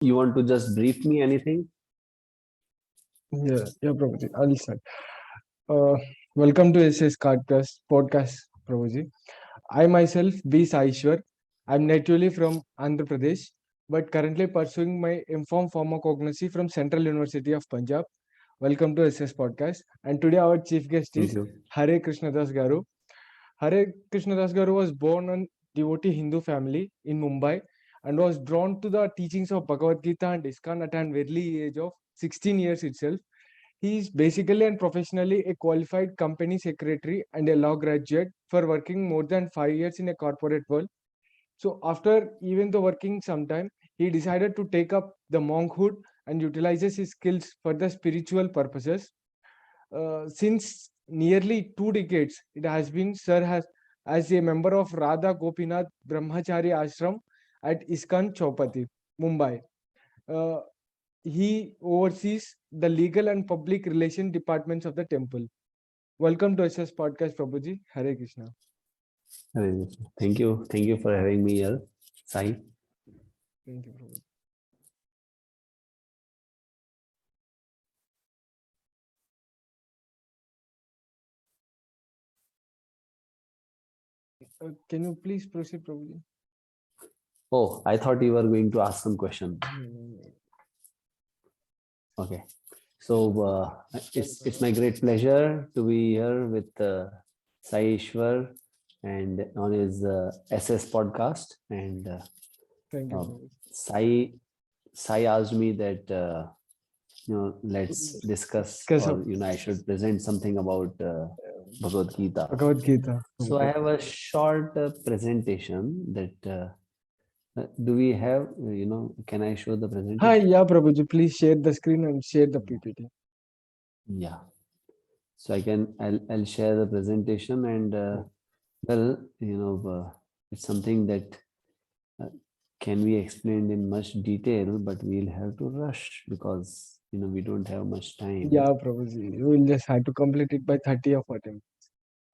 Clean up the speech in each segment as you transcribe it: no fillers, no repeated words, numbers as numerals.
you want to just brief me anything? Yeah, Prabhuji. I'll start. Uh, Welcome to SS podcast, Prabhuji. I myself, B. Saishwar. I'm natively from Andhra Pradesh, but currently pursuing my informed pharmacognosy from Central University of Punjab. Welcome to SS podcast. And today our chief guest Thank is you. Hare Krishna Das Garu. Hare Krishna Das Garu was born in devotee Hindu family in Mumbai and was drawn to the teachings of Bhagavad Gita and ISKCON at an early age of 16 years itself. He is basically and professionally a qualified company secretary and a law graduate for working more than 5 years in a corporate world. So after even though working some time, he decided to take up the monkhood and utilizes his skills for the spiritual purposes. Since nearly 2 decades, it has been Sir has as a member of Radha Gopinath Brahmachari Ashram at ISKCON Chowpatty, Mumbai. Uh, he oversees the legal and public relation departments of the temple. Welcome to SS Podcast, Prabhuji. Hare Krishna. Thank you. Thank you for having me here, Sai. Thank you, Prabhuji. Can you please proceed, Prabhuji? Oh, I thought you were going to ask some question. Okay. So it's my great pleasure to be here with Sai Ishwar and on his SS podcast. And Thank you, Prabhuji. Sai asked me that let's discuss, Because or of I should present something about Bhagavad Gita. Bhagavad Gita. So I have a short presentation that do we have, can I show the Hi, presentation? yeah, Prabhuji. Please share the screen and share the PPT. Yeah. So I'll share the presentation, and well, it's something that uh, can be explained in much detail, but we'll have to rush because we don't have much time. Yeah, Prabhuji. You will just have to complete it by 30 or 40 minutes.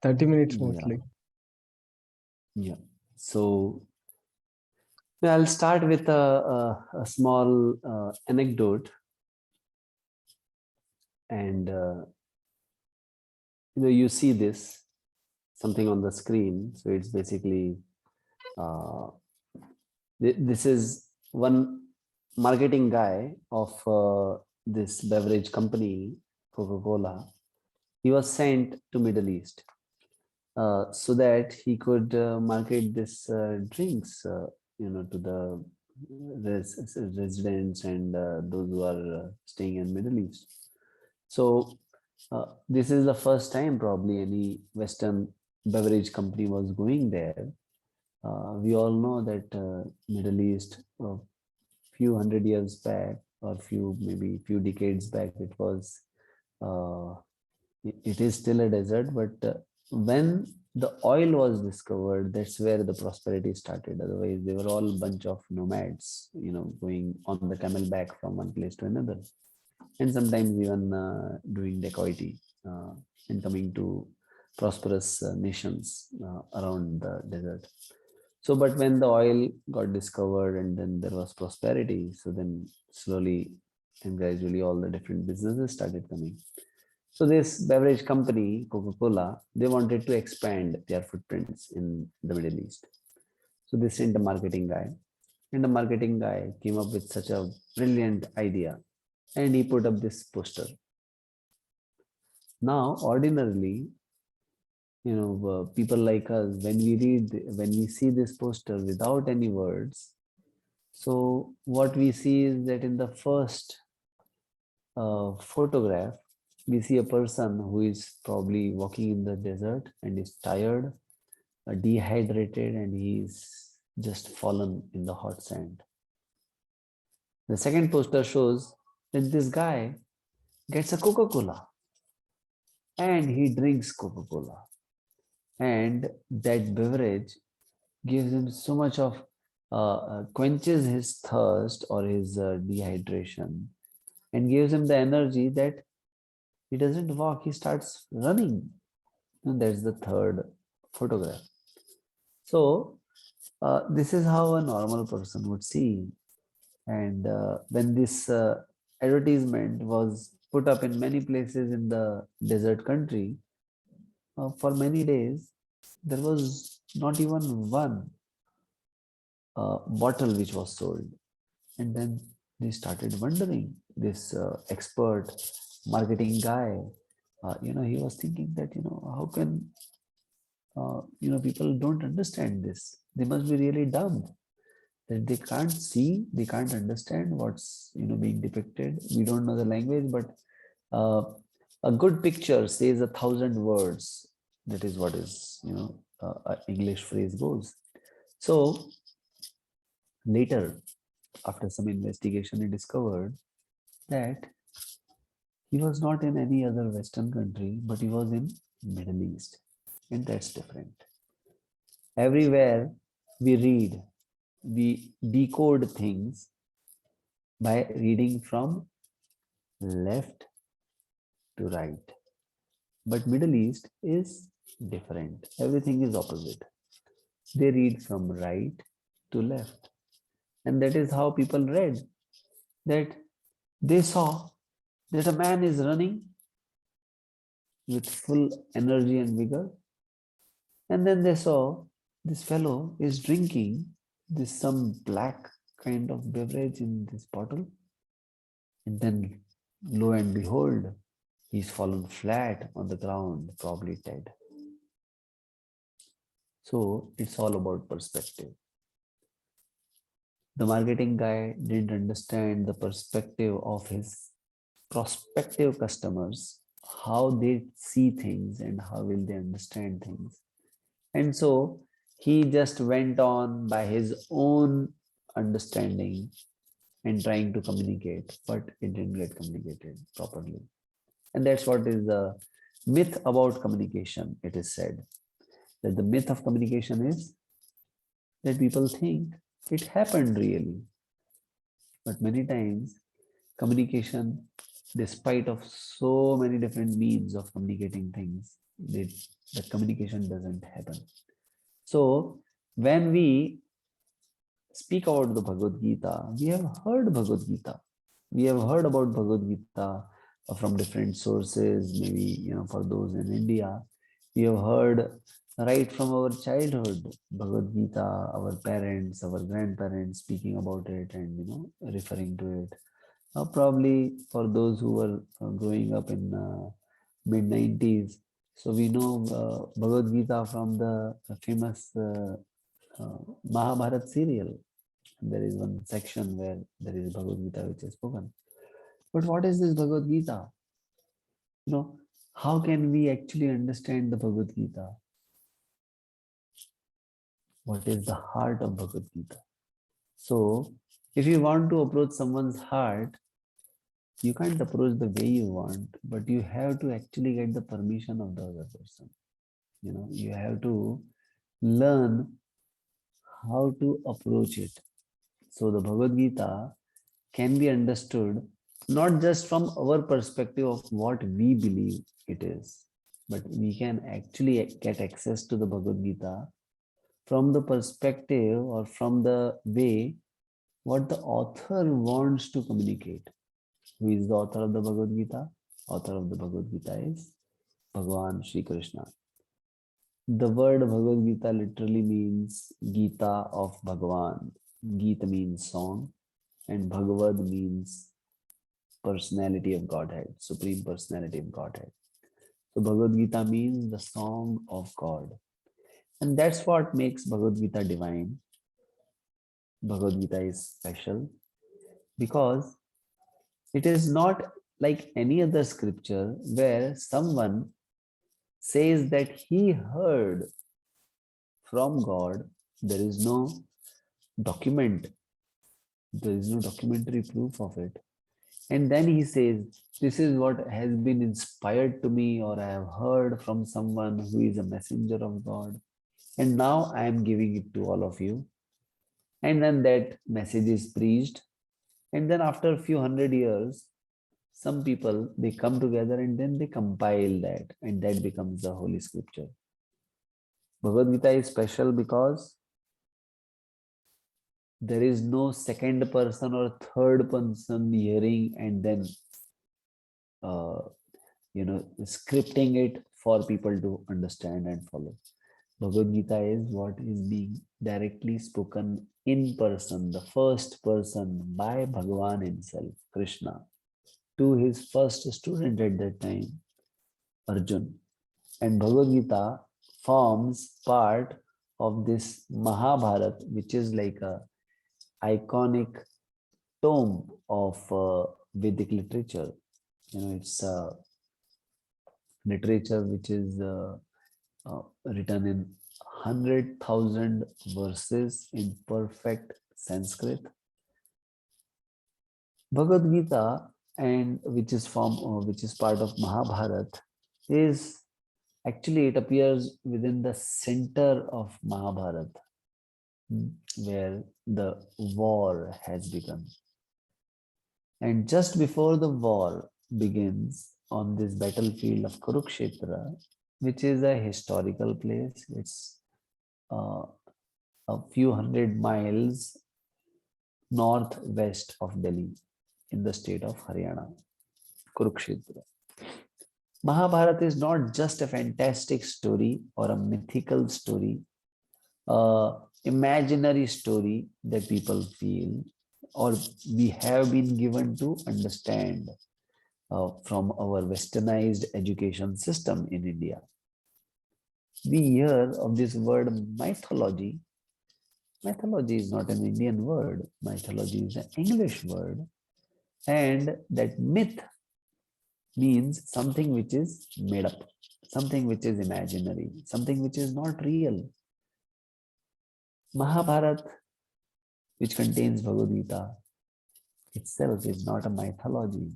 30 minutes Yeah. mostly. Yeah. So I'll start with a small anecdote, and you see this something on the screen. So it's basically uh, this is one marketing guy of this beverage company, Coca-Cola. He was sent to Middle East so that he could market this drinks, to the residents and those who are staying in Middle East. So this is the first time probably any Western beverage company was going there. We all know that Middle East, a few hundred years back, or maybe few decades back, uh, it is still a desert. But when the oil was discovered, that's where the prosperity started. Otherwise, they were all a bunch of nomads, going on the camel back from one place to another, and sometimes even doing dacoity and coming to prosperous nations around the desert. So, but when the oil got discovered and then there was prosperity, so then slowly and gradually all the different businesses started coming. So this beverage company, Coca-Cola, they wanted to expand their footprints in the Middle East. So they sent a marketing guy, and the marketing guy came up with such a brilliant idea, and he put up this poster. Now, ordinarily, people like us, when we see this poster without any words, so what we see is that in the first photograph, we see a person who is probably walking in the desert and is tired, dehydrated, and he's just fallen in the hot sand. The second poster shows that this guy gets a Coca-Cola and he drinks Coca-Cola. And that beverage gives him so much of quenches his thirst or his dehydration and gives him the energy that he doesn't walk, he starts running. And that's the third photograph. So this is how a normal person would see. And when this advertisement was put up in many places in the desert country, for many days, there was not even one bottle which was sold. And then they started wondering. This expert marketing guy, he was thinking that, how can, people don't understand this. They must be really dumb that they can't see, they can't understand what's, being depicted. We don't know the language, but uh, a good picture says 1,000 words. That is what is, English phrase goes. So later, after some investigation, he discovered that he was not in any other Western country, but he was in Middle East, and that's different. Everywhere we read, we decode things by reading from left to right. But Middle East is different. Everything is opposite. They read from right to left. And that is how people read. That they saw that a man is running with full energy and vigor. And then they saw this fellow is drinking this some black kind of beverage in this bottle. And then lo and behold, he's fallen flat on the ground, probably dead. So it's all about perspective. The marketing guy didn't understand the perspective of his prospective customers, how they see things and how will they understand things. And so he just went on by his own understanding and trying to communicate, but it didn't get communicated properly. And that's what is the myth about communication. It is said that the myth of communication is that people think it happened really. But many times communication, despite of so many different means of communicating things, the communication doesn't happen. So when we speak about the Bhagavad Gita, we have heard Bhagavad Gita. We have heard about Bhagavad Gita from different sources, maybe, for those in India. We have heard right from our childhood, Bhagavad Gita, our parents, our grandparents speaking about it and, referring to it. Probably for those who were growing up in mid 90s, so we know Bhagavad Gita from the famous Mahabharat serial. There is one section where there is Bhagavad Gita which is spoken. But what is this Bhagavad Gita? How can we actually understand the Bhagavad Gita? What is the heart of Bhagavad Gita? So, if you want to approach someone's heart, you can't approach the way you want, but you have to actually get the permission of the other person. You have to learn how to approach it. So the Bhagavad Gita can be understood not just from our perspective of what we believe it is, but we can actually get access to the Bhagavad Gita from the perspective or from the way what the author wants to communicate. Who is the author of the Bhagavad Gita? Author of the Bhagavad Gita is Bhagavan Shri Krishna. The word Bhagavad Gita literally means Gita of Bhagavan. Gita means song and Bhagavad means personality of Godhead, Supreme Personality of Godhead. So Bhagavad Gita means the song of God. And that's what makes Bhagavad Gita divine. Bhagavad Gita is special because it is not like any other scripture where someone says that he heard from God. There is no document. There is no documentary proof of it. And then he says, this is what has been inspired to me, or I have heard from someone who is a messenger of God. And now I am giving it to all of you. And then that message is preached. And then after a few hundred years, some people, they come together and then they compile that. And that becomes the Holy Scripture. Bhagavad Gita is special because There is no second person or third person hearing and then scripting it for people to understand and follow. Bhagavad Gita is what is being directly spoken in person, the first person by Bhagavan himself, Krishna, to his first student at that time, Arjun. And Bhagavad Gita forms part of this Mahabharata, which is like a iconic tome of Vedic literature. It's literature which is written in 100,000 verses in perfect Sanskrit. Bhagavad Gita, and which is part of Mahabharata, is actually, it appears within the center of Mahabharata, where the war has begun. And just before the war begins on this battlefield of Kurukshetra, which is a historical place, it's a few hundred miles northwest of Delhi in the state of Haryana, Kurukshetra. Mahabharata is not just a fantastic story or a mythical story, imaginary story that people feel or we have been given to understand from our westernized education system in India. We hear of this word mythology. Mythology is not an Indian word. Mythology is an English word. And that myth means something which is made up, something which is imaginary, something which is not real. Mahabharata, which contains Bhagavad Gita, itself is not a mythology.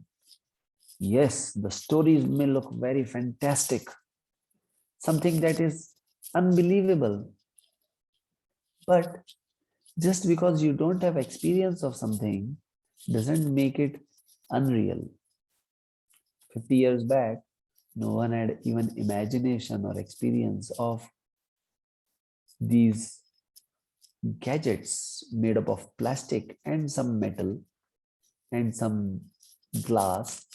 Yes, the stories may look very fantastic, something that is unbelievable. But just because you don't have experience of something doesn't make it unreal. 50 years back, no one had even imagination or experience of these gadgets made up of plastic and some metal and some glass.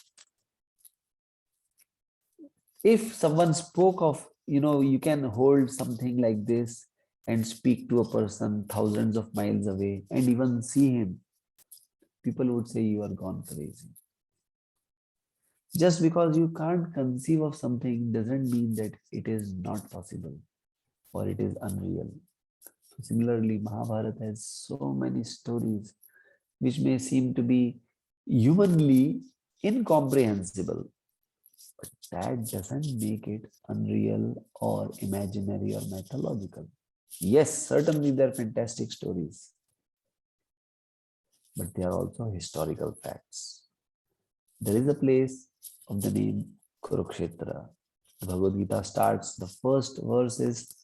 If someone spoke of, you can hold something like this and speak to a person thousands of miles away and even see him, people would say you are gone crazy. Just because you can't conceive of something doesn't mean that it is not possible or it is unreal. So similarly, Mahabharata has so many stories which may seem to be humanly incomprehensible, but that doesn't make it unreal or imaginary or mythological. Yes, certainly they're fantastic stories, but they are also historical facts. There is a place of the name Kurukshetra. The Bhagavad Gita starts, the first verse is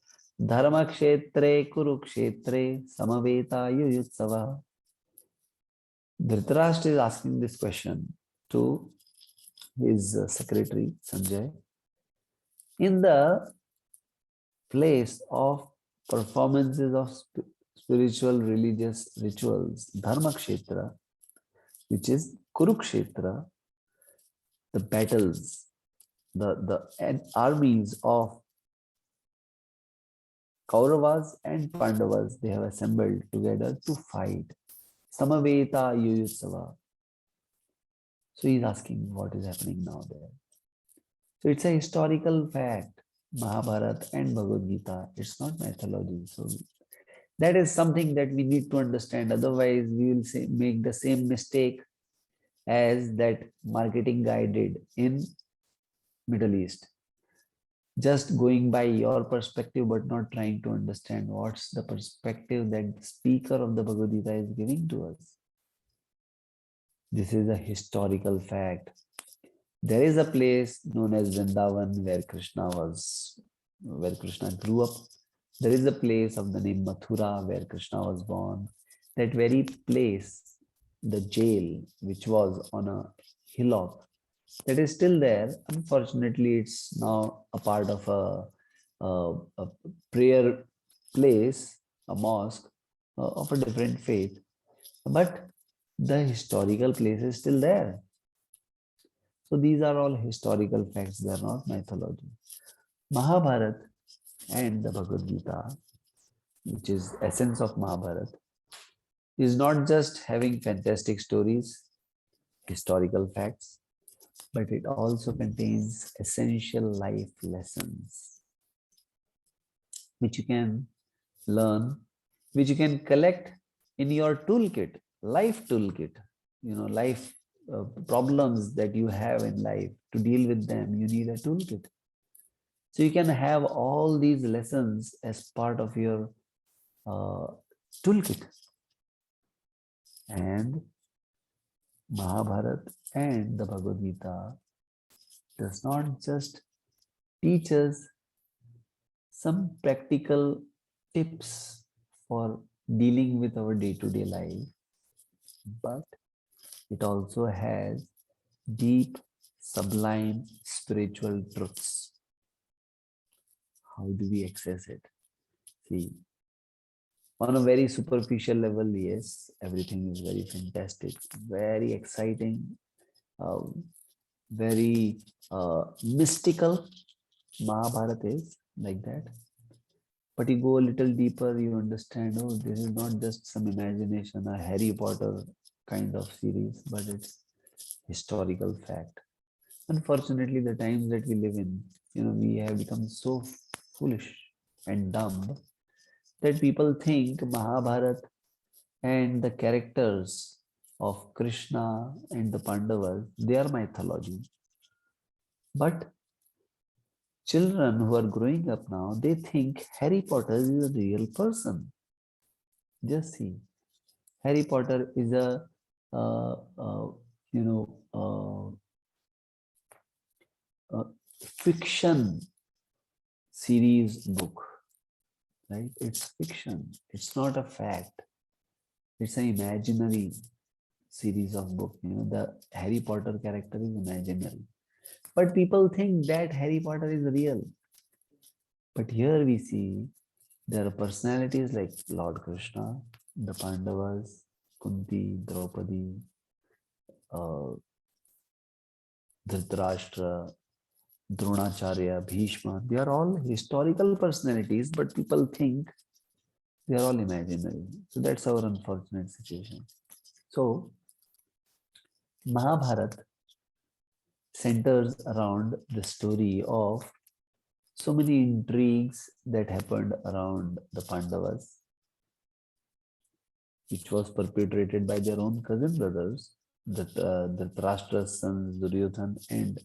Dharmakshetre Kurukshetre Samaveta Yuyutsava. Dhritarashtra is asking this question to his secretary Sanjay. In the place of performances of spiritual religious rituals, Dharmakshetra, which is Kurukshetra, the battles, the armies of Kauravas and Pandavas, they have assembled together to fight. Samaveta Yuyutsava. So he's asking what is happening now there. So it's a historical fact. Mahabharata and Bhagavad Gita, it's not mythology. So that is something that we need to understand. Otherwise, we will make the same mistake as that marketing guy did in Middle East. Just going by your perspective, but not trying to understand what's the perspective that the speaker of the Bhagavad Gita is giving to us. This is a historical fact. There is a place known as Vrindavan where Krishna grew up. There is a place of the name Mathura where Krishna was born. That very place, the jail, which was on a hillock, that is still there. Unfortunately, it's now a part of a prayer place, a mosque. of a different faith, but the historical place is still there. So these are all historical facts, they are not mythology. Mahabharata and the Bhagavad Gita, which is essence of Mahabharata, is not just having fantastic stories, historical facts, but it also contains essential life lessons which you can learn, which you can collect in your toolkit, life toolkit. Life problems that you have in life, to deal with them, you need a toolkit. So you can have all these lessons as part of your toolkit. And Mahabharata and the Bhagavad Gita does not just teach us some practical tips for dealing with our day-to-day life, but it also has deep, sublime spiritual truths. How do we access it? See, on a very superficial level, yes, everything is very fantastic, very exciting, uh, very mystical. Mahabharata is like that. But you go a little deeper, you understand, oh, this is not just some imagination, a Harry Potter kind of series, but it's historical fact. Unfortunately, the times that we live in, we have become so foolish and dumb that people think Mahabharata and the characters of Krishna and the Pandavas, they are mythology. But children who are growing up now, they think Harry Potter is a real person. Just see, Harry Potter is a uh, uh, you know fiction series book, right? It's fiction. It's not a fact. It's an imaginary series of book. The Harry Potter character is imaginary, but people think that Harry Potter is real. But here we see there are personalities like Lord Krishna, the Pandavas, Kunti, Draupadi, uh, Dhritarashtra, Dronacharya, Bhishma. They are all historical personalities, but people think they are all imaginary. So that's our unfortunate situation. So Mahabharata centers around the story of so many intrigues that happened around the Pandavas, which was perpetrated by their own cousin brothers, the Dhritarashtra's sons Duryodhan and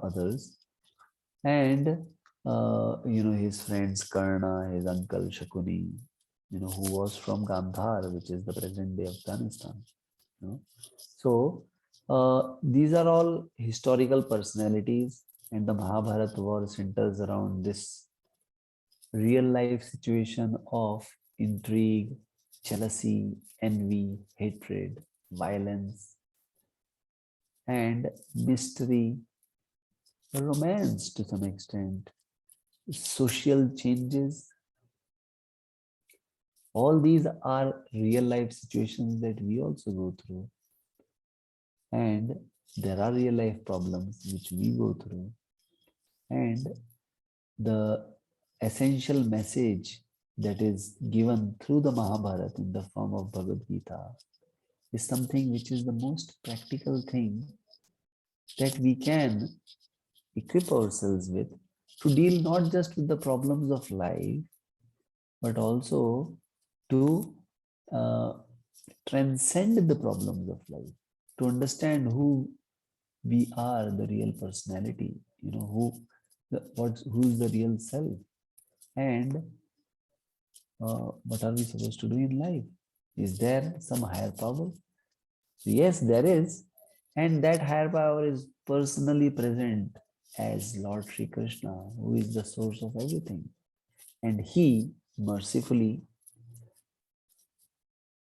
others, and his friends Karna, his uncle Shakuni, who was from Gandhar, which is the present day Afghanistan. So these are all historical personalities, and the Mahabharata war centers around this real life situation of intrigue, jealousy, envy, hatred, violence, and mystery, romance to some extent, social changes. All these are real life situations that we also go through. And there are real life problems which we go through. And the essential message that is given through the Mahabharata in the form of Bhagavad Gita is something which is the most practical thing that we can equip ourselves with to deal not just with the problems of life, but also to uh, transcend the problems of life, to understand who we are, the real personality, who's the real self, and what are we supposed to do in life? Is there some higher power? So yes, there is, and that higher power is personally present as Lord Sri Krishna, who is the source of everything, and he mercifully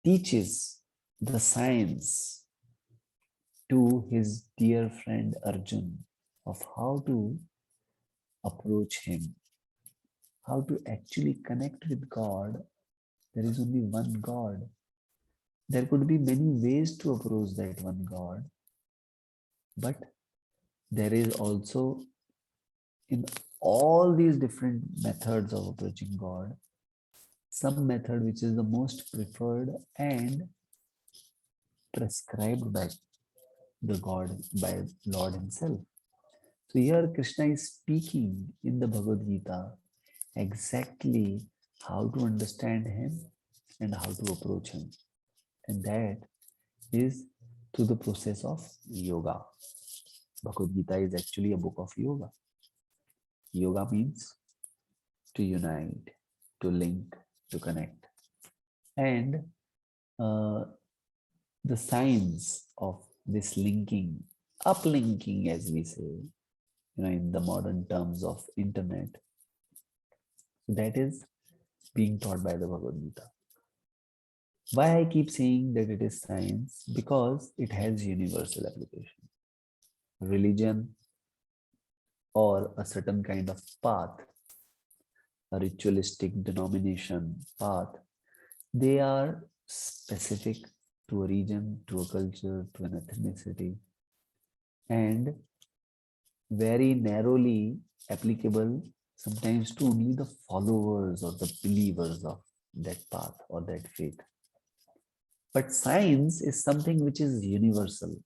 teaches the science to his dear friend Arjun of how to approach him, how to actually connect with God There is only one God. There could be many ways to approach that one God, but there is also in all these different methods of approaching God, some method which is the most preferred and prescribed by the God, by Lord Himself. So here Krishna is speaking in the Bhagavad Gita exactly how to understand Him and how to approach Him. And that is through the process of yoga. Bhagavad Gita is actually a book of yoga. Yoga means to unite, to link, to connect. And uh, the science of this linking, uplinking, as we say, in the modern terms of internet, that is being taught by the Bhagavad Gita. Why I keep saying that it is science? Because it has universal application. Religion or a certain kind of path, a ritualistic denomination path, they are specific to a region, to a culture, to an ethnicity, and very narrowly applicable sometimes to only the followers or the believers of that path or that faith. But science is something which is universal.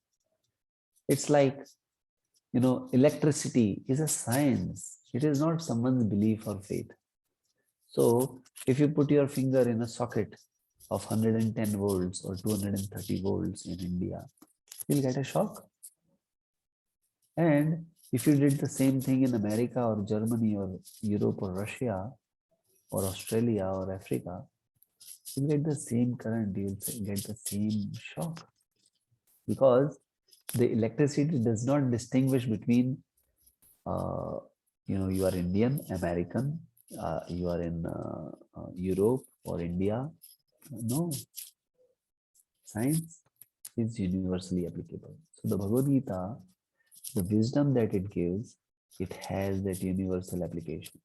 It's like, electricity is a science. It is not someone's belief or faith. So if you put your finger in a socket of 110 volts or 230 volts in India, you'll get a shock. And if you did the same thing in America or Germany or Europe or Russia or Australia or Africa, you'll get the same current, you'll get the same shock. Because the electricity does not distinguish between, you are Indian, American, you are in Europe or India. No, science is universally applicable. So the Bhagavad Gita, the wisdom that it gives, it has that universal application.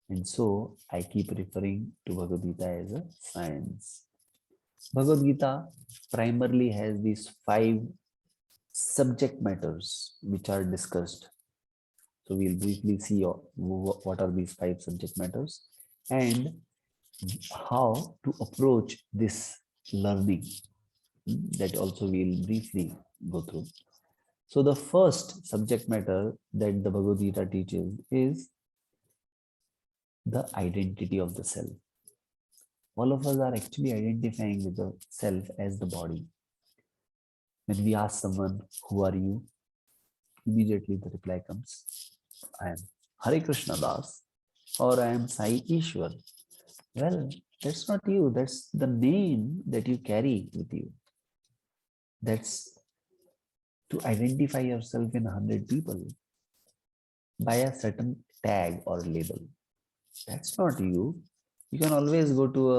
And so I keep referring to Bhagavad Gita as a science. Bhagavad Gita primarily has these 5 subject matters which are discussed. So we'll briefly see what are these 5 subject matters and how to approach this learning. That also we'll briefly go through. So the first subject matter that the Bhagavad Gita teaches is the identity of the self. All of us are actually identifying with the self as the body. When we ask someone, who are you? Immediately the reply comes, I am Hare Krishna Das or I am Sai Ishwar. Well, that's not you. That's the name that you carry with you. That's to identify yourself in 100 people by a certain tag or label. That's not you. You can always go to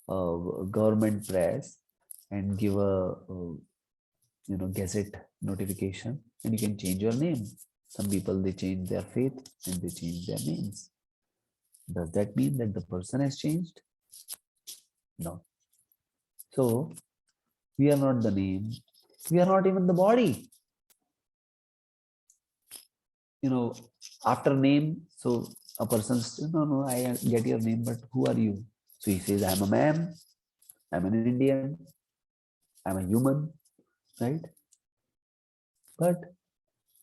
a government press and give a gazette notification, and you can change your name. Some people, they change their faith and they change their names. Does that mean that the person has changed? No. So we are not the name. We are not even the body. After name, so a person says, no, I get your name, but who are you? So he says, I'm a man, I'm an Indian, I'm a human, right? But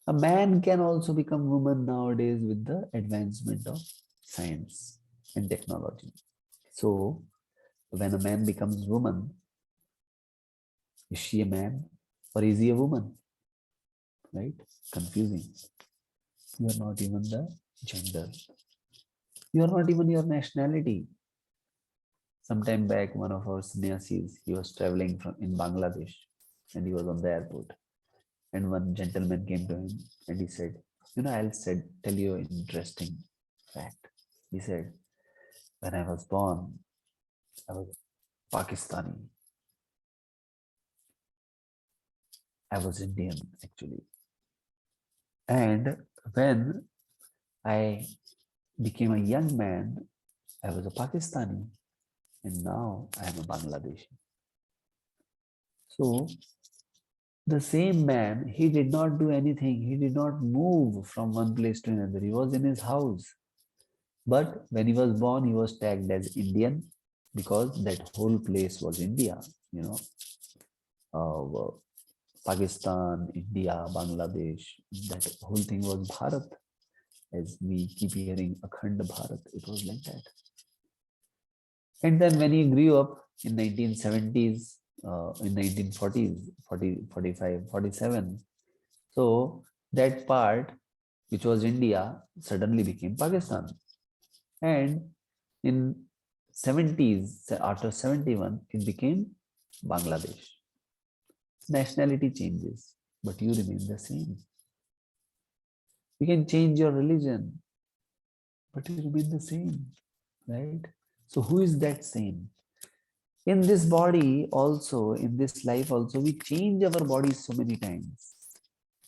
a man can also become woman nowadays with the advancement of science and technology. So when a man becomes woman, is she a man or is he a woman? Right? Confusing. You are not even the gender. You are not even your nationality. Sometime back, one of our sannyasis, he was traveling in Bangladesh and he was on the airport. And one gentleman came to him and he said, I'll tell you an interesting fact. He said, when I was born, I was Pakistani. I was Indian, actually. And when I became a young man, I was a Pakistani. and now I am a Bangladeshi. So the same man, he did not do anything. He did not move from one place to another. He was in his house. But when he was born, he was tagged as Indian because that whole place was India. You know, uh, Pakistan, India, Bangladesh, that whole thing was Bharat. As we keep hearing Akhand Bharat, it was like that. And then when he grew up in 1970s, in 1940s, 40, 45, 47, so that part, which was India, suddenly became Pakistan. And in 70s, after 71, it became Bangladesh. Nationality changes, but you remain the same. You can change your religion, but you remain the same, right? So who is that same? In this body also, in this life also, we change our bodies so many times.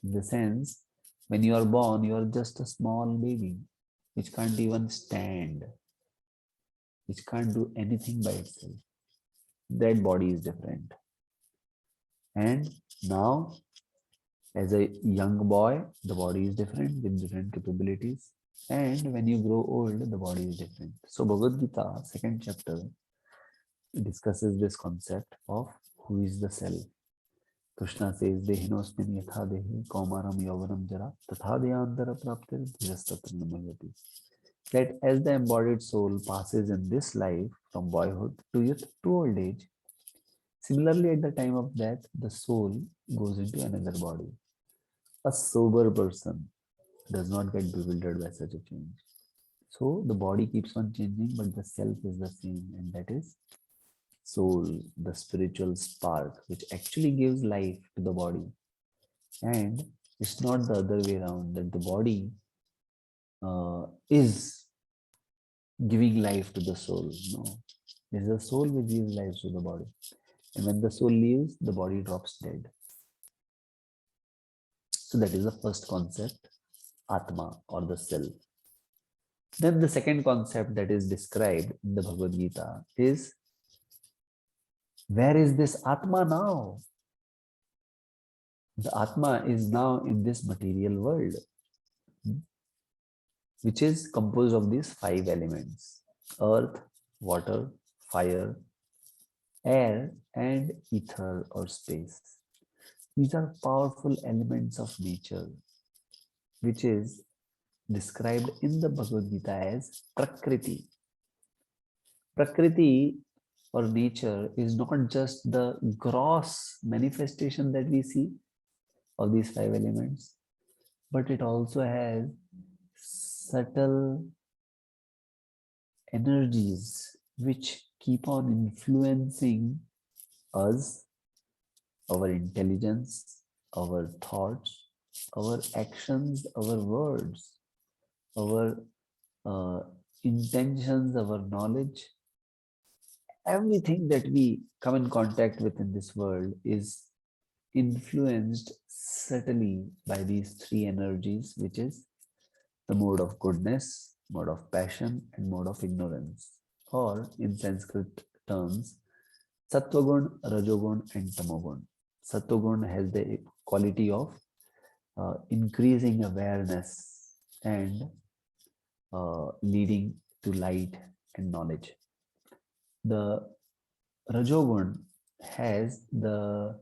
In the sense, when you are born, you are just a small baby, which can't even stand, which can't do anything by itself. That body is different. And now, as a young boy, the body is different with different capabilities. And when you grow old, the body is different. So Bhagavad Gita, second chapter, discusses this concept of who is the self. Krishna says, Dehinosmin yatha dehi kaumaram yovanam jara tatha deyantara praptir dhirastatra namayati. That as the embodied soul passes in this life from boyhood to youth to old age, similarly at the time of death, the soul goes into another body. A sober person does not get bewildered by such a change. So the body keeps on changing, but the self is the same, and that is soul, the spiritual spark, which actually gives life to the body. And it's not the other way around, that the body is giving life to the soul. No, it's the soul which gives life to the body. And when the soul leaves, the body drops dead. So that is the first concept, Atma or the self. Then the second concept that is described in the Bhagavad Gita is, where is this Atma now? The Atma is now in this material world, which is composed of these five elements: earth, water, fire, air, and ether or space. These are powerful elements of nature, which is described in the Bhagavad Gita as Prakriti. Prakriti or nature is not just the gross manifestation that we see of these five elements, but it also has subtle energies which keep on influencing us, our intelligence, our thoughts, our actions, our words, our intentions, our knowledge. Everything that we come in contact with in this world is influenced subtly by these three energies, which is the mode of goodness, mode of passion, and mode of ignorance. Or in Sanskrit terms, Sattvagun, Rajogun, and Tamogun. Sattvagun has the quality of increasing awareness and leading to light and knowledge. The Rajogun has the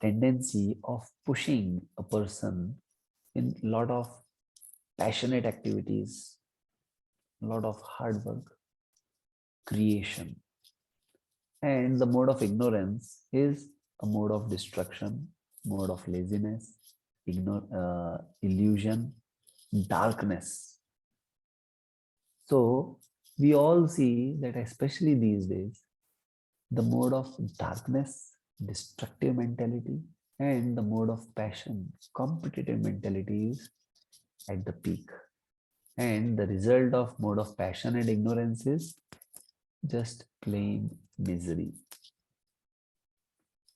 tendency of pushing a person in a lot of passionate activities, a lot of hard work, creation. And the mode of ignorance is a mode of destruction, mode of laziness, illusion, darkness. So we all see that, especially these days, the mode of darkness, destructive mentality, and the mode of passion, competitive mentality is at the peak. And the result of mode of passion and ignorance is just plain misery.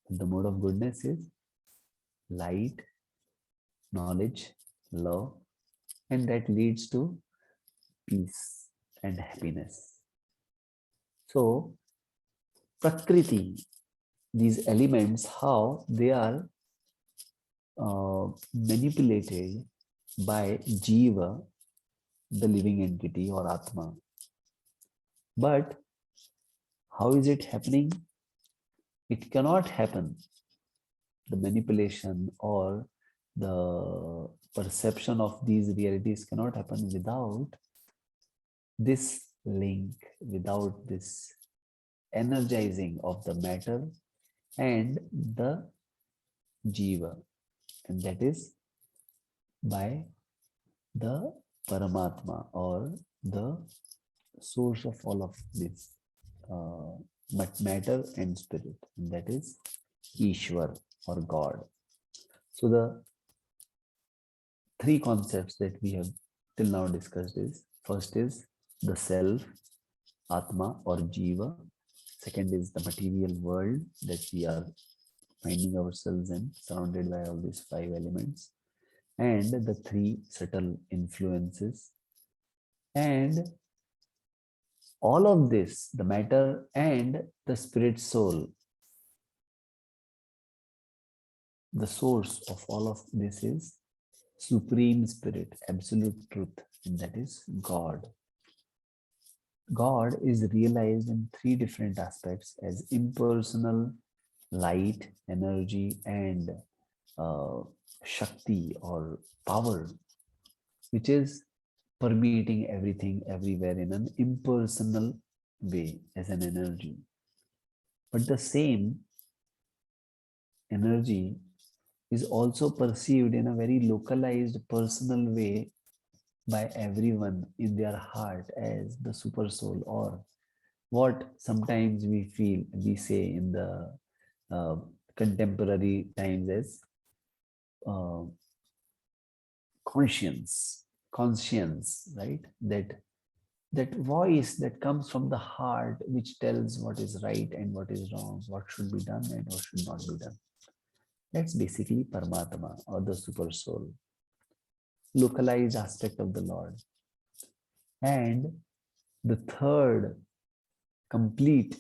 The mode of goodness is light, knowledge, love, and that leads to peace and happiness. So, Prakriti, these elements, how they are manipulated by Jiva, the living entity or Atma. But how is it happening? It cannot happen. The manipulation or the perception of these realities cannot happen without this link, without this energizing of the matter and the Jiva. And that is by the Paramatma or the source of all of this matter and spirit. And that is Ishwar or God. So the three concepts that we have till now discussed is, first is the self, Atma or Jiva. Second is the material world that we are finding ourselves in, surrounded by all these five elements, and the three subtle influences. And all of this, the matter and the spirit soul, the source of all of this is Supreme Spirit, Absolute Truth, and that is God. God is realized in three different aspects as impersonal, light, energy, and Shakti or power, which is permeating everything everywhere in an impersonal way as an energy. But the same energy is also perceived in a very localized personal way by everyone in their heart as the super soul, or what sometimes we say in the contemporary times as uh, conscience, right? That voice that comes from the heart, which tells what is right and what is wrong, what should be done and what should not be done. That's basically Paramatma or the super soul, localized aspect of the Lord. And the third complete,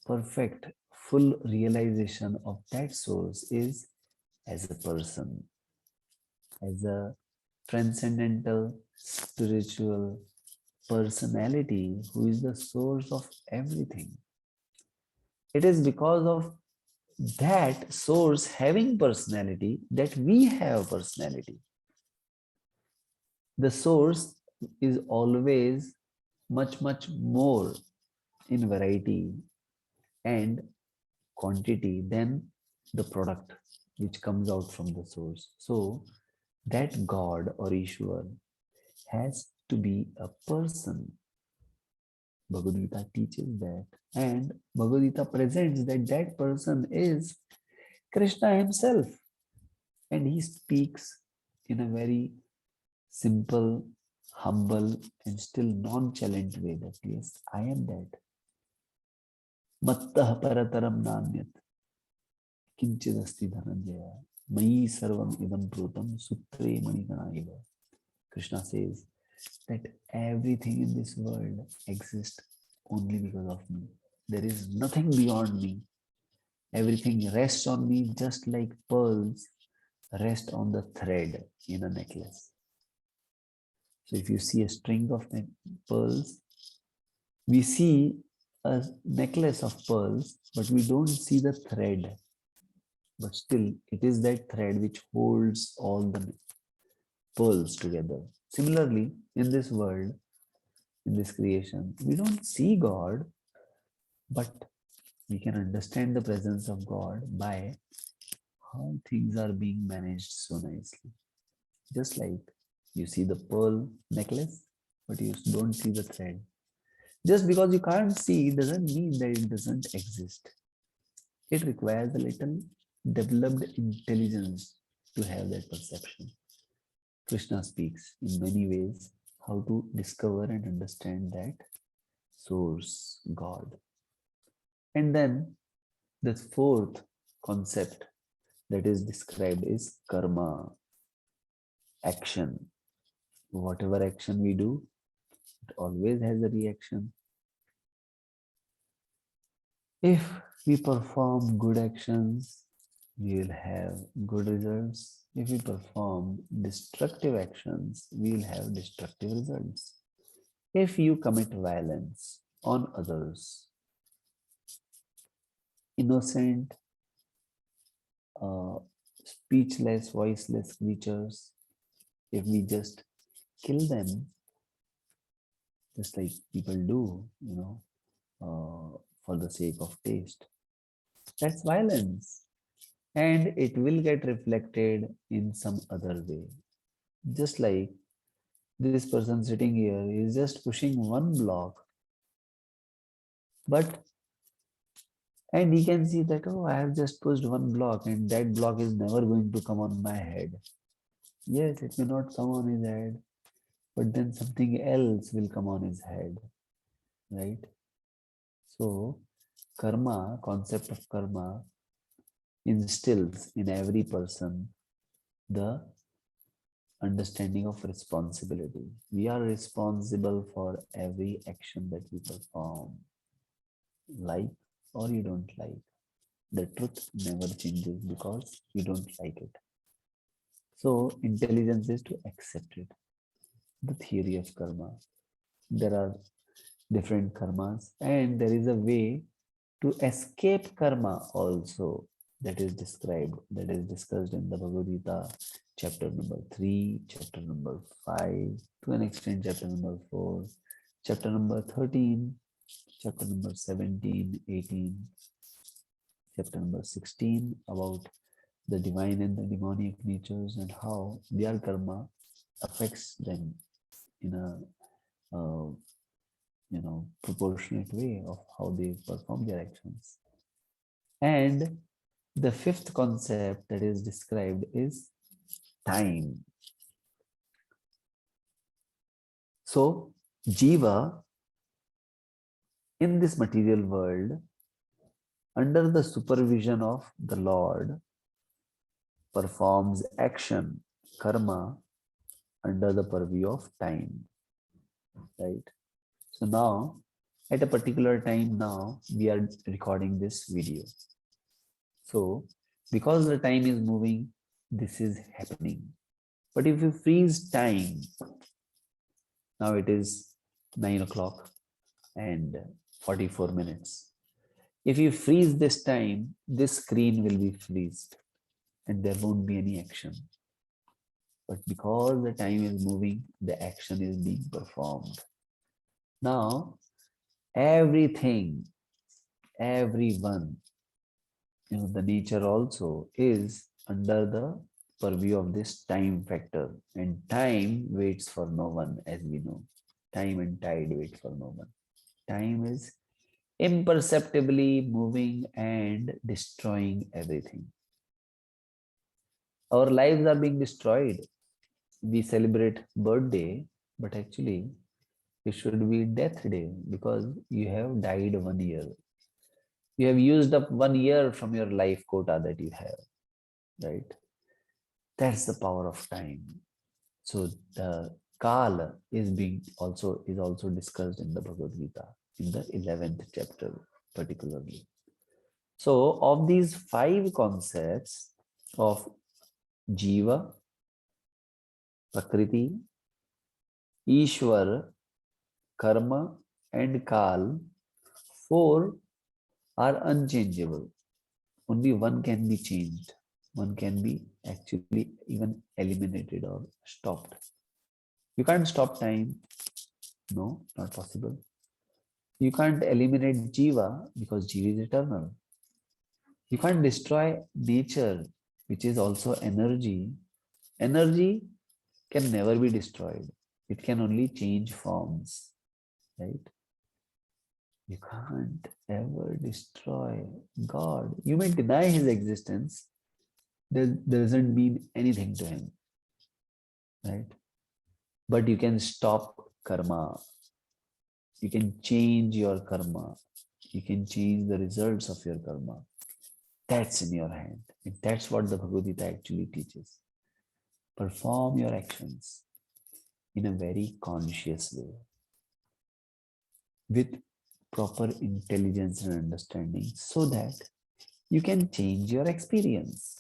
perfect, full realization of that source is as a person, as a transcendental, spiritual personality who is the source of everything. It is because of that source having personality that we have personality. The source is always much more in variety and quantity than the product which comes out from the source. So that God or Ishwar has to be a person. Bhagavad Gita teaches that, and Bhagavad Gita presents that that person is Krishna himself, and he speaks in a very simple, humble, and still nonchalant way that yes, I am that. Mattah parataram nanyat kinchidasti dhananjaya mayi sarvam idam prutam sutre manigana eva. Krishna says that everything in this world exists only because of me. There is nothing beyond me. Everything rests on me just like pearls rest on the thread in a necklace. So if you see a string of pearls, we see a necklace of pearls, but we don't see the thread. But still, it is that thread which holds all the pearls together. Similarly, in this world, in this creation, we don't see God, but we can understand the presence of God by how things are being managed so nicely. Just like you see the pearl necklace, but you don't see the thread. Just because you can't see doesn't mean that it doesn't exist. It requires a little developed intelligence to have that perception. Krishna speaks in many ways how to discover and understand that source, God. And then the fourth concept that is described is karma, action. Whatever action we do, it always has a reaction. If we perform good actions, we will have good results. If we perform destructive actions, we will have destructive results. If you commit violence on others, innocent, uh, speechless, voiceless creatures, if we just kill them, just like people do, for the sake of taste, that's violence. And it will get reflected in some other way. Just like this person sitting here is just pushing one block, but and he can see that, oh, I have just pushed one block and that block is never going to come on my head. Yes, it may not come on his head, but then something else will come on his head, right? So karma, concept of karma, instills in every person the understanding of responsibility. We are responsible for every action that we perform, like or you don't like. The truth never changes because you don't like it. So intelligence is to accept it. The theory of karma. There are different karmas, and there is a way to escape karma also, that is described, that is discussed in the Bhagavad Gita, chapter number 3, chapter number 5, to an extent chapter number 4, chapter number 13, chapter number 17, 18, chapter number 16, about the divine and the demonic natures and how their karma affects them in a proportionate way of how they perform their actions. And the fifth concept that is described is time. So, Jiva in this material world, under the supervision of the Lord, performs action, karma, under the purview of time. Right? So now, at a particular time now, we are recording this video. So, because the time is moving, this is happening. But if you freeze time, now it is 9 o'clock and 44 minutes. If you freeze this time, this screen will be freezed and there won't be any action. But because the time is moving, the action is being performed. Now, everything, everyone, the nature also is under the purview of this time factor, and time waits for no one, as we know. Time and tide wait for no one. Time is imperceptibly moving and destroying everything. Our lives are being destroyed. We celebrate birthday, but actually it should be death day because you have died 1 year. You have used up 1 year from your life quota that you have, right? That's the power of time. So the Kal is also discussed in the Bhagavad Gita in the 11th chapter particularly. So of these 5 concepts of Jiva, Prakriti, Ishwar, Karma and Kal, 4 are unchangeable. Only one can be changed. One can be actually even eliminated or stopped. You can't stop time. No, not possible. You can't eliminate Jiva because Jiva is eternal. You can't destroy nature, which is also energy. Energy can never be destroyed. It can only change forms, right? You can't ever destroy God. You may deny his existence. That doesn't mean anything to him, right? But you can stop karma. You can change your karma. You can change the results of your karma. That's in your hand. And that's what the Bhagavad Gita actually teaches. Perform your actions in a very conscious way with proper intelligence and understanding so that you can change your experience.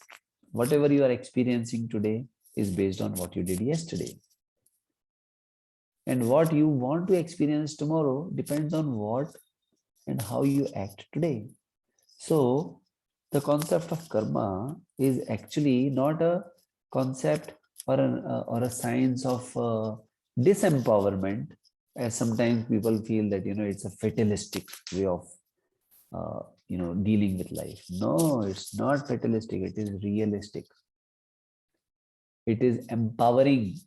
Whatever you are experiencing today is based on what you did yesterday. And what you want to experience tomorrow depends on what and how you act today. So, the concept of karma is actually not a concept or a science of disempowerment, as sometimes people feel that it's a fatalistic way of dealing with life. No, it's not fatalistic. It is realistic. It is empowering.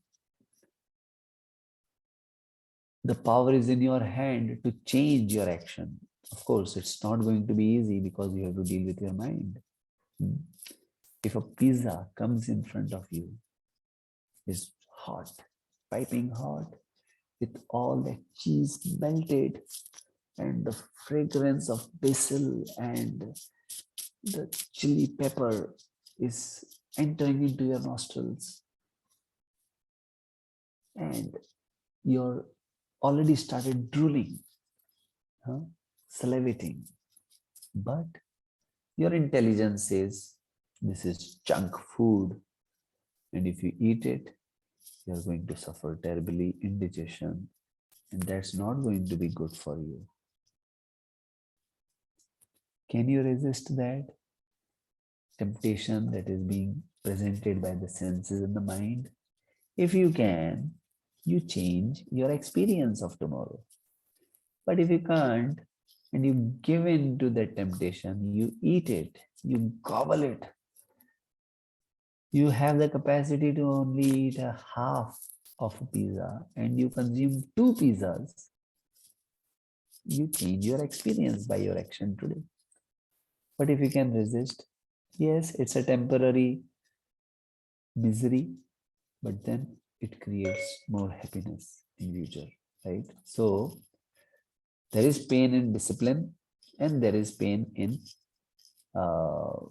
The power is in your hand to change your action. Of course, it's not going to be easy because you have to deal with your mind. If a pizza comes in front of you, is hot, piping hot, with all the cheese melted and the fragrance of basil and the chili pepper is entering into your nostrils, and you're already started drooling, salivating. But your intelligence says this is junk food, and if you eat it, you're going to suffer terribly indigestion, and that's not going to be good for you. Can you resist that temptation that is being presented by the senses and the mind? If you can, you change your experience of tomorrow. But if you can't, and you give in to that temptation, you eat it, you gobble it, you have the capacity to only eat a half of a pizza and you consume 2 pizzas, you change your experience by your action today. But if you can resist, yes, it's a temporary misery, but then it creates more happiness in future, right? So there is pain in discipline and there is pain in uh,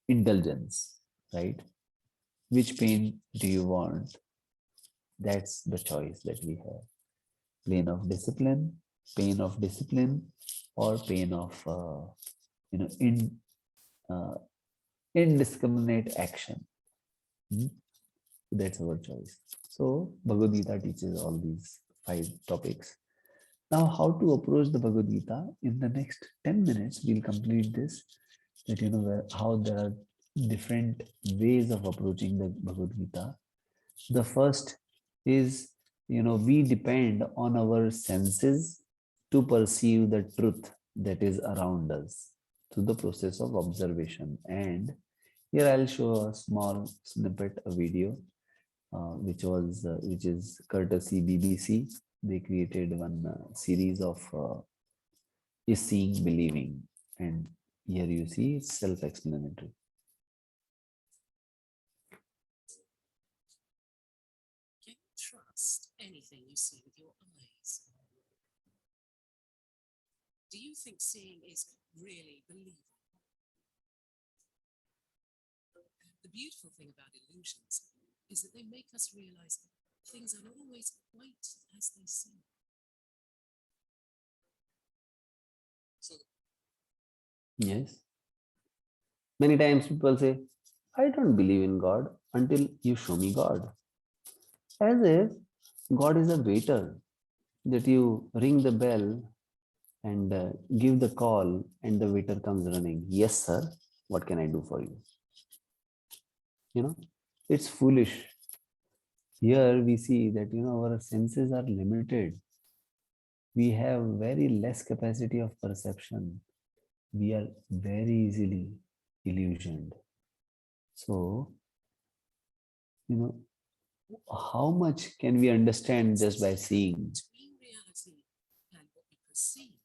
indulgence, right? Which pain do you want? That's the choice that we have. Pain of discipline, or pain of indiscriminate action. That's our choice. So Bhagavad Gita teaches all these 5 topics. Now, how to approach the Bhagavad Gita? In the next 10 minutes, we'll complete this. That how there are different ways of approaching the Bhagavad Gita. The first is, we depend on our senses to perceive the truth that is around us through the process of observation. And here I'll show a small snippet, a video, which is courtesy BBC. They created one series of is seeing believing, and here you see it's self-explanatory. Can you trust anything you see with your eyes? Do you think seeing is really believing? The beautiful thing about illusions is that they make us realize things are not always quite as they seem. So, Yes. Many times people say, I don't believe in God until you show me God. As if God is a waiter that you ring the bell and give the call and the waiter comes running. Yes, sir. What can I do for you? It's foolish. Here we see that, our senses are limited. We have very less capacity of perception. We are very easily illusioned. So, how much can we understand just by seeing? between reality and what we perceive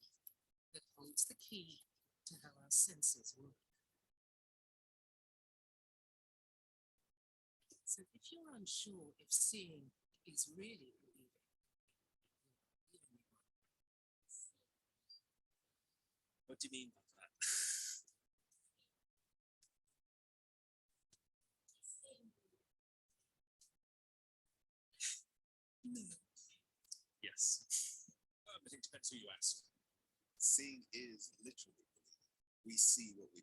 that holds the key to how our senses work. So if you're unsure if seeing is really believing, you're the only one. What do you mean by that? No. Yes. But in depends who you ask. Seeing is literally believing. We see what we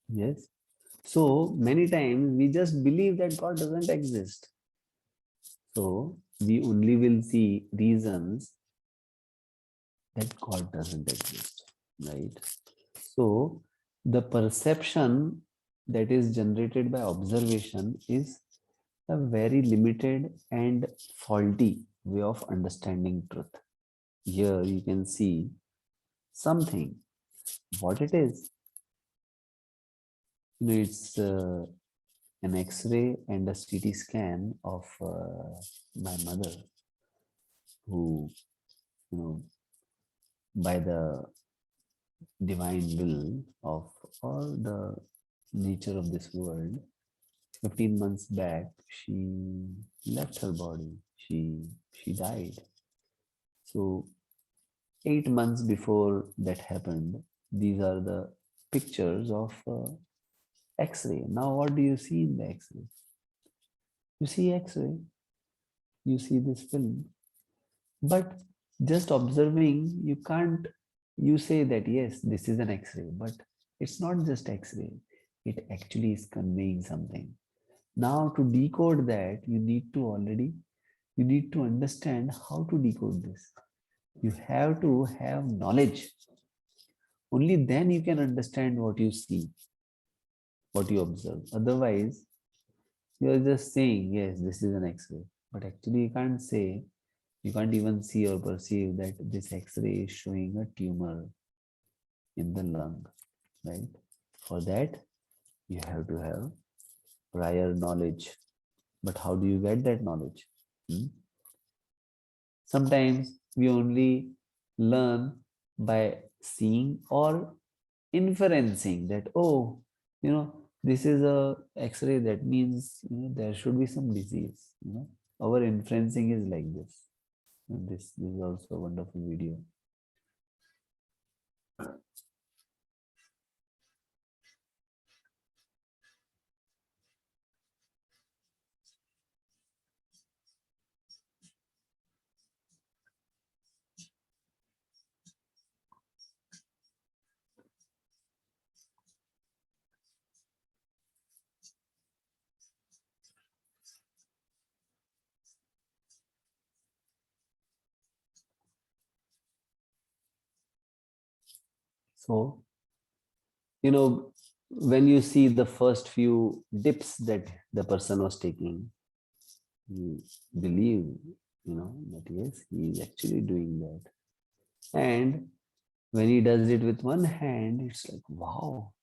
believe. Yes. So many times we just believe that God doesn't exist. So we only will see reasons that God doesn't exist, right? So the perception that is generated by observation is a very limited and faulty way of understanding truth. Here you can see something, what it is. It's an X-ray and a CT scan of my mother, who, by the divine will of all the nature of this world, 15 months back, she left her body. She died. So 8 months before that happened, these are the pictures of X-ray. Now, what do you see in the X-ray? You see X-ray. You see this film. But just observing, you say that yes, this is an X-ray, but it's not just X-ray. It actually is conveying something. Now, to decode that, you need to understand how to decode this. You have to have knowledge. Only then you can understand what you see, what you observe. Otherwise, you are just saying, yes, this is an X-ray. But actually, you can't even see or perceive that this X-ray is showing a tumor in the lung, right? For that, you have to have prior knowledge. But how do you get that knowledge? Sometimes we only learn by seeing or inferencing that, oh, this is a X-ray, that means there should be some disease. Our inferencing is like this. And this is also a wonderful video. So, when you see the first few dips that the person was taking, you believe, that yes, he is actually doing that. And when he does it with one hand, it's like, wow,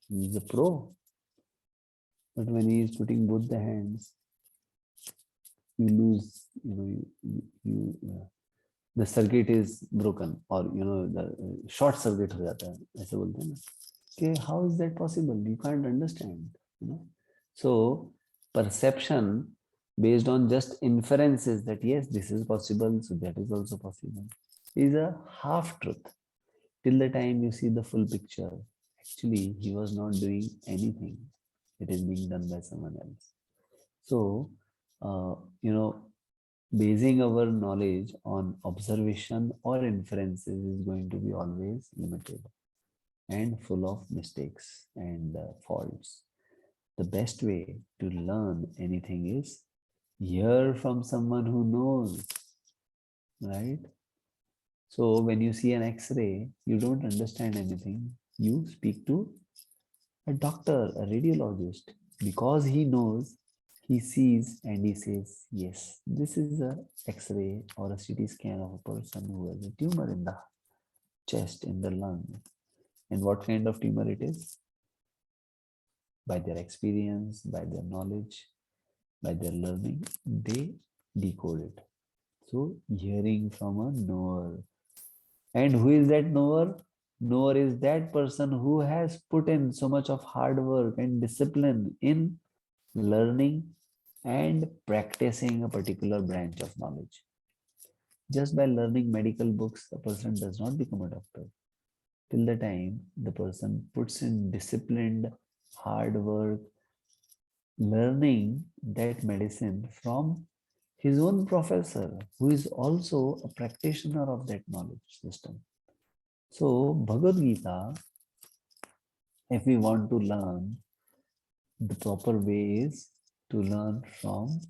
he's a pro. But when he is putting both the hands, you lose, the circuit is broken, or the short circuit हो जाता है, ऐसे बोलते हैं ना. Okay, how is that possible? You can't understand. So perception based on just inferences that yes, this is possible, so that is also possible, is a half truth. Till the time you see the full picture, actually he was not doing anything. It is being done by someone else. So, basing our knowledge on observation or inferences is going to be always limited and full of mistakes and faults. The best way to learn anything is hear from someone who knows, right? So when you see an X-ray, you don't understand anything. You speak to a doctor, a radiologist, because he knows, he sees and he says, yes, this is a X-ray or a CT scan of a person who has a tumor in the chest, in the lung. And what kind of tumor it is? By their experience, by their knowledge, by their learning, they decode it. So hearing from a knower. And who is that knower? Knower is that person who has put in so much of hard work and discipline in learning and practicing a particular branch of knowledge. Just by learning medical books, a person does not become a doctor. Till the time the person puts in disciplined hard work, learning that medicine from his own professor, who is also a practitioner of that knowledge system. So Bhagavad Gita, if we want to learn, the proper way is to learn from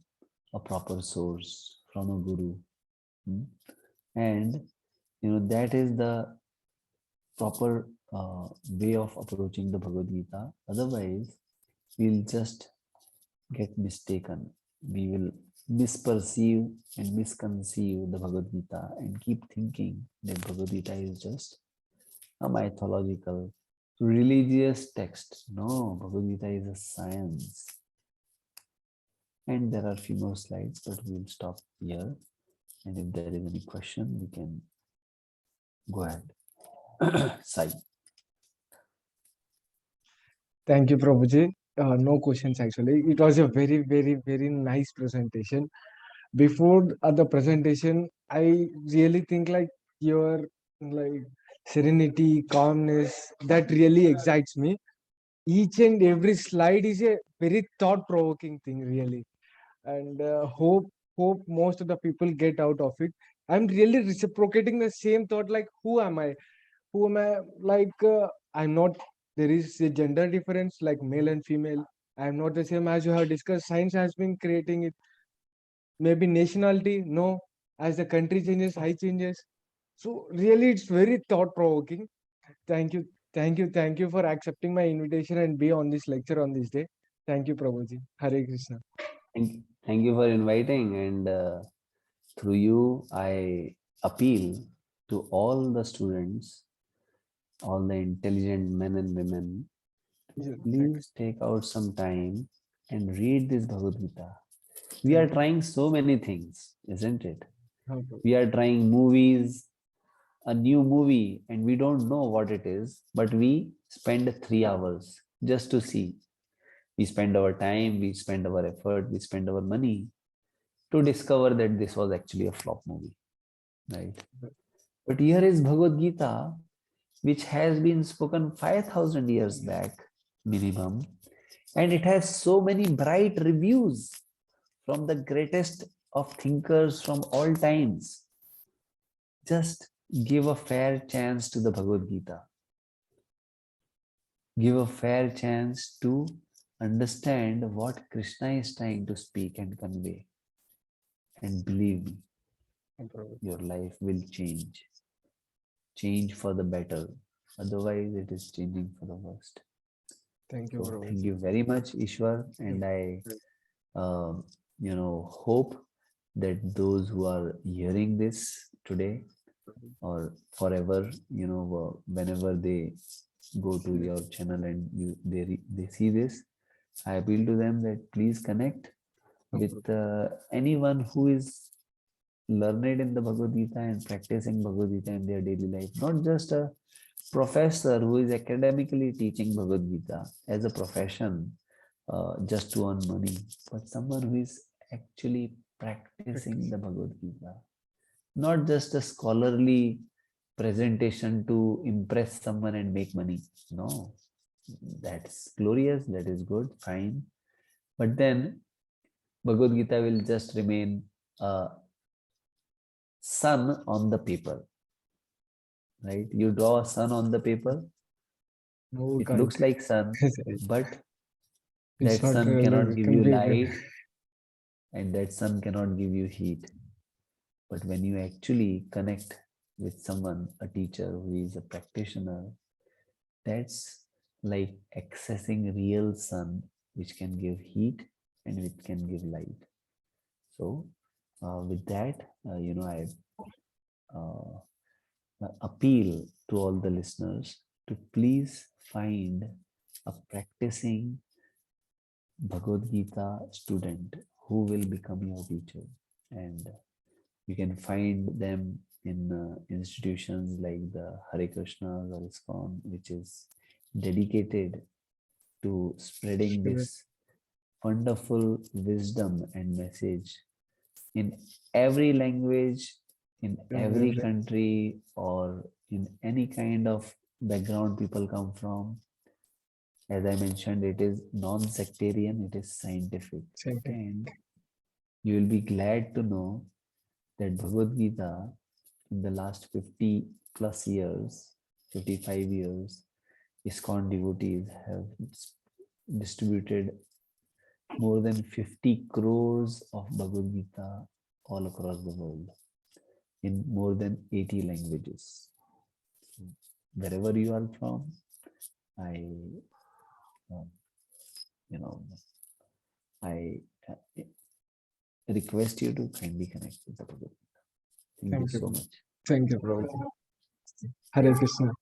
a proper source, from a guru. And that is the proper way of approaching the Bhagavad Gita. Otherwise, we'll just get mistaken. We will misperceive and misconceive the Bhagavad Gita and keep thinking that Bhagavad Gita is just a mythological, religious text. No, Bhagavad Gita is a science. And there are few more slides, but we'll stop here. And if there is any question, we can go ahead. Sai. Thank you, Prabhuji. No questions actually. It was a very, very, very nice presentation. Before the presentation, I really think like your like serenity, calmness, that really excites me. Each and every slide is a very thought-provoking thing, really, and hope most of the people get out of it. I'm really reciprocating the same thought, like who am I? Who am I? Like I'm not. There is a gender difference, like male and female. I'm not the same as you have discussed. Science has been creating it. Maybe nationality, no. As the country changes, I changes. So really, it's very thought-provoking. Thank you, thank you for accepting my invitation and be on this lecture on this day. Thank you, Prabhuji. Hare Krishna. Thank you for inviting, and through you, I appeal to all the students, all the intelligent men and women, please take out some time and read this Bhagavad Gita. We are trying so many things, isn't it? We are trying movies, a new movie, and we don't know what it is, but we spend 3 hours just to see. We spend our time, we spend our effort, we spend our money to discover that this was actually a flop movie, right? But here is Bhagavad Gita, which has been spoken 5,000 years back, minimum, and it has so many bright reviews from the greatest of thinkers from all times. Just give a fair chance to the Bhagavad Gita. Give a fair chance to understand what Krishna is trying to speak and convey. And believe me, your life will change. Change for the better. Otherwise, it is changing for the worst. Thank you, So thank you very much, Ishwar. And I, hope that those who are hearing this today or forever, whenever they go to your channel and they see this, I appeal to them that please connect with anyone who is learned in the Bhagavad Gita and practicing Bhagavad Gita in their daily life. Not just a professor who is academically teaching Bhagavad Gita as a profession just to earn money, but someone who is actually practicing the Bhagavad Gita. Not just a scholarly presentation to impress someone and make money. No, that's glorious, that is good, fine. But then Bhagavad Gita will just remain a sun on the paper, right? You draw a sun on the paper, it looks like sun, but that sun cannot give you light and that sun cannot give you heat. But when you actually connect with someone, a teacher who is a practitioner, that's like accessing real sun, which can give heat and which can give light. So with that, I appeal to all the listeners to please find a practicing Bhagavad Gita student who will become your teacher. And you can find them in institutions like the Hare Krsna or ISKCON, which is dedicated to spreading this wonderful wisdom and message in every language, in every country, or in any kind of background people come from. As I mentioned, it is non-sectarian, it is scientific. And you will be glad to know that Bhagavad Gita in the last 50 plus years, 55 years, ISKCON devotees have distributed more than 50 crores of Bhagavad Gita all across the world in more than 80 languages. Wherever you are from, I, I request you to kindly connect with the Bhagavad Gita. Thank you Thank you. so much. Thank you, Prabhupada. Hare Krishna.